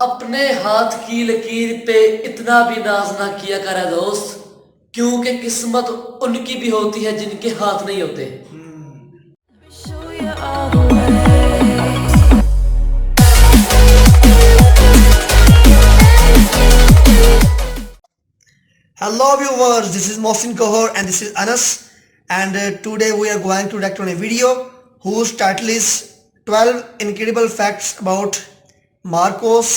अपने हाथ की लकीर पे इतना भी नाज ना किया करे दोस्त, क्योंकि किस्मत उनकी भी होती है जिनके हाथ नहीं होते। Hello viewers, this is Mohsin Kohar and this is Anas, and today we are going to react on a video whose title is 12 incredible facts about Marcos.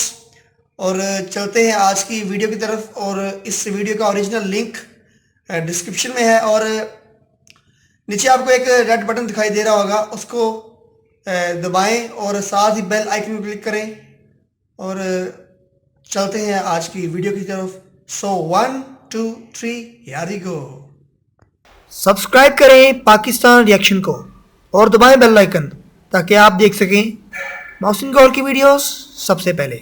और चलते हैं आज की वीडियो की तरफ। और इस वीडियो का ओरिजिनल लिंक डिस्क्रिप्शन में है और नीचे आपको एक रेड बटन दिखाई दे रहा होगा, उसको दबाएं और साथ ही बेल आइकन पर क्लिक करें और चलते हैं आज की वीडियो की तरफ। सो 1 2 3 here we go। सब्सक्राइब करें पाकिस्तान रिएक्शन को और दबाएं बेल आइकन ताकि आप देख सकें मोहसिन गौर की वीडियोस सबसे पहले।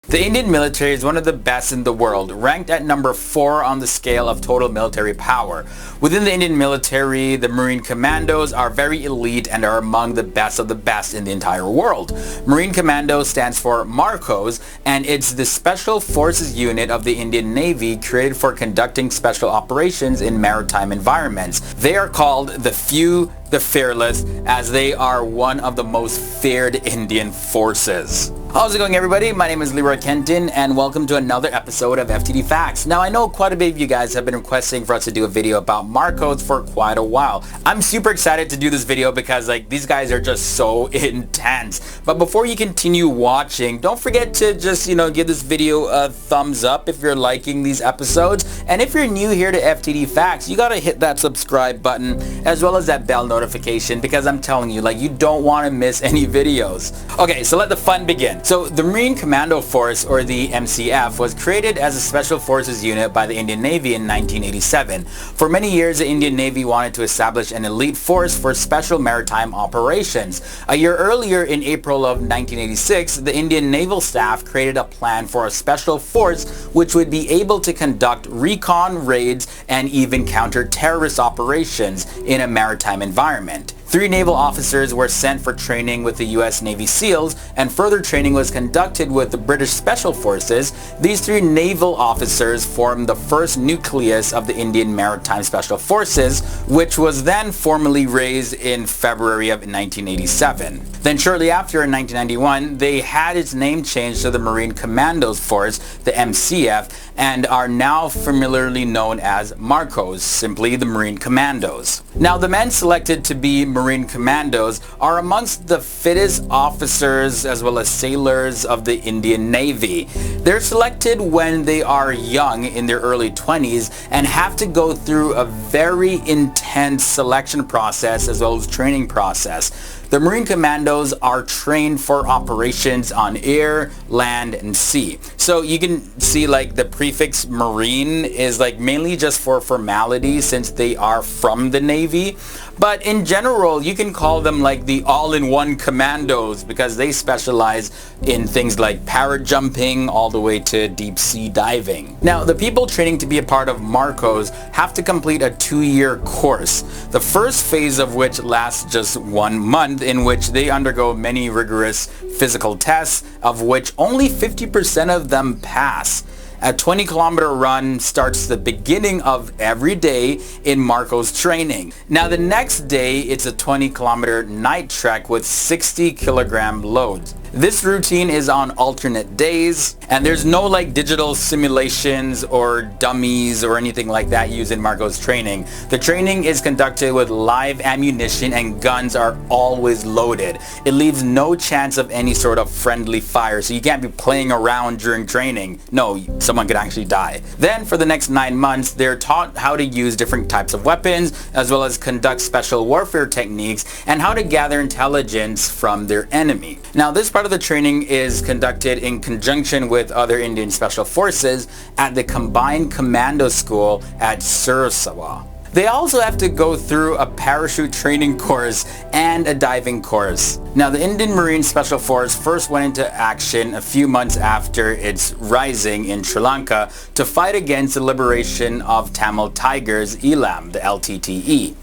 The Indian military is one of the best in the world, ranked at number 4 on the scale of total military power. Within the Indian military, the Marine Commandos are very elite and are among the best of the best in the entire world. Marine Commando stands for MARCOS, and it's the Special Forces unit of the Indian Navy created for conducting special operations in maritime environments. They are called the few, the fearless, as they are one of the most feared Indian forces. How's it going, everybody? My name is Leroy Kenton and welcome to another episode of FTD Facts. Now, I know quite a bit of you guys have been requesting for us to do a video about MARCOS for quite a while. I'm super excited to do this video because these guys are just so intense. But before you continue watching, don't forget to just, give this video a thumbs up if you're liking these episodes. And if you're new here to FTD Facts, you gotta hit that subscribe button as well as that bell notification because I'm telling you, you don't want to miss any videos. Okay, so let the fun begin. So the Marine Commando Force, or the MCF, was created as a special forces unit by the Indian Navy in 1987. For many years, the Indian Navy wanted to establish an elite force for special maritime operations. A year earlier, in April of 1986, the Indian Naval Staff created a plan for a special force which would be able to conduct recon raids and even counter-terrorist operations in a maritime environment. 3 naval officers were sent for training with the US Navy SEALs, and further training was conducted with the British Special Forces. These 3 naval officers formed the first nucleus of the Indian Maritime Special Forces, which was then formally raised in February of 1987. Then shortly after, in 1991, they had its name changed to the Marine Commandos Force, the MCF, and are now familiarly known as MARCOS, simply the Marine Commandos. Now, the men selected to be Marine Commandos are amongst the fittest officers as well as sailors of the Indian Navy. They're selected when they are young, in their early 20s, and have to go through a very intense selection process as well as training process. The Marine Commandos are trained for operations on air, land, and sea. So you can see the prefix Marine is mainly just for formality since they are from the Navy. But in general, you can call them the all-in-one commandos because they specialize in things like parajumping all the way to deep sea diving. Now, the people training to be a part of MARCOS have to complete a 2-year course, the first phase of which lasts just 1 month, in which they undergo many rigorous physical tests, of which only 50% of them pass. A 20-kilometer run starts the beginning of every day in MARCOS training. Now, the next day, it's a 20-kilometer night trek with 60-kilogram loads. This routine is on alternate days, and there's no digital simulations or dummies or anything like that used in MARCOS training. The training is conducted with live ammunition and guns are always loaded. It leaves no chance of any sort of friendly fire, so you can't be playing around during training. No, someone could actually die. Then for the next 9 months, they're taught how to use different types of weapons, as well as conduct special warfare techniques and how to gather intelligence from their enemy. Now, this part of the training is conducted in conjunction with other Indian Special Forces at the Combined Commando School at Sursawa. They also have to go through a parachute training course and a diving course. Now, the Indian Marine Special Force first went into action a few months after its rising in Sri Lanka to fight against the liberation of Tamil Tigers Elam, the LTTE.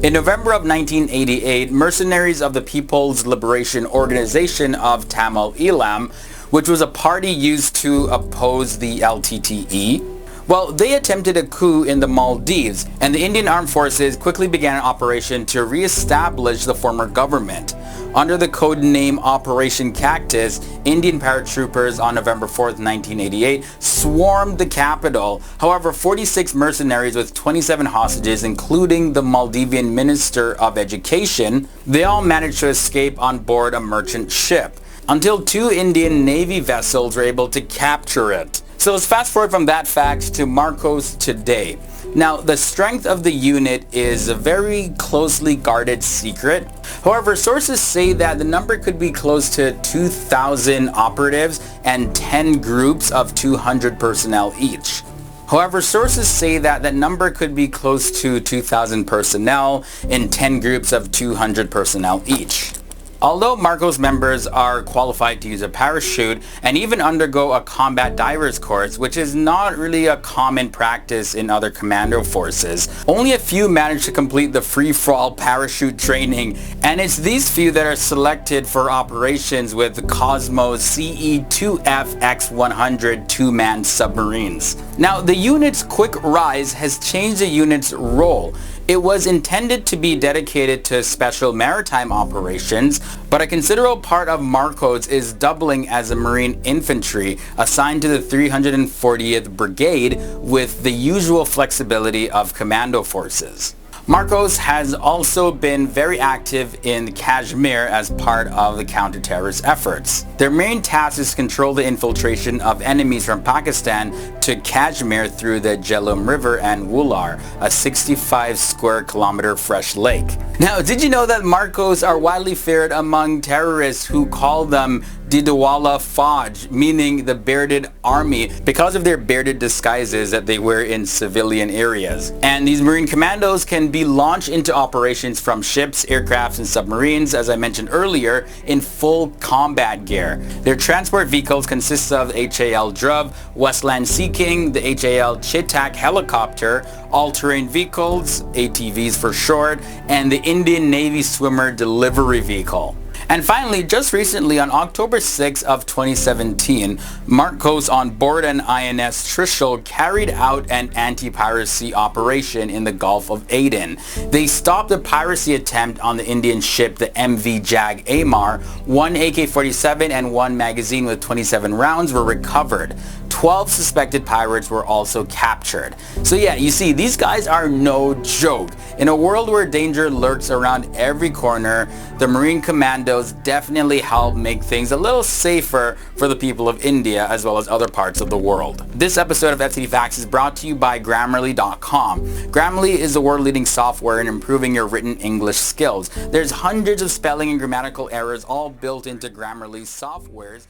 In November of 1988, mercenaries of the People's Liberation Organization of Tamil Elam which was a party used to oppose the LTTE. Well, they attempted a coup in the Maldives, and the Indian Armed Forces quickly began an operation to re-establish the former government. Under the code name Operation Cactus, Indian paratroopers on November 4th, 1988 swarmed the capital. However, 46 mercenaries with 27 hostages, including the Maldivian Minister of Education, they all managed to escape on board a merchant ship, until 2 Indian Navy vessels were able to capture it. So let's fast forward from that fact to MARCOS today. Now, the strength of the unit is a very closely guarded secret. However, sources say that the number could be close to 2,000 operatives and 10 groups of 200 personnel each. However, sources say that that number could be close to 2,000 personnel in 10 groups of 200 personnel each. Although MARCOS members are qualified to use a parachute and even undergo a combat divers course, which is not really a common practice in other commando forces, only a few manage to complete the free-fall parachute training, and it's these few that are selected for operations with the Cosmos CE-2F X-100 two-man submarines. Now, the unit's quick rise has changed the unit's role. It was intended to be dedicated to special maritime operations, but a considerable part of MARCOS is doubling as a Marine infantry assigned to the 340th Brigade with the usual flexibility of commando forces. MARCOS has also been very active in Kashmir as part of the counter-terrorist efforts. Their main task is to control the infiltration of enemies from Pakistan to Kashmir through the Jhelum River and Wular, a 65 square kilometer fresh lake. Now, did you know that MARCOS are widely feared among terrorists who call them Didwala Fauj, meaning the bearded army, because of their bearded disguises that they wear in civilian areas. And these Marine commandos can be launched into operations from ships, aircrafts, and submarines, as I mentioned earlier, in full combat gear. Their transport vehicles consist of HAL Druv, Westland Sea King, the HAL Chetak helicopter, all-terrain vehicles, ATVs for short, and the Indian Navy Swimmer delivery vehicle. And finally, just recently on October 6 of 2017, MARCOS on board an INS Trishul carried out an anti-piracy operation in the Gulf of Aden. They stopped a piracy attempt on the Indian ship the MV Jag Amar. 1 AK-47 and 1 magazine with 27 rounds were recovered. 12 suspected pirates were also captured. So yeah, you see, these guys are no joke. In a world where danger lurks around every corner, the Marine Commandos definitely help make things a little safer for the people of India as well as other parts of the world. This episode of FTD Facts is brought to you by Grammarly.com. Grammarly is the world-leading software in improving your written English skills. There's hundreds of spelling and grammatical errors all built into Grammarly's softwares.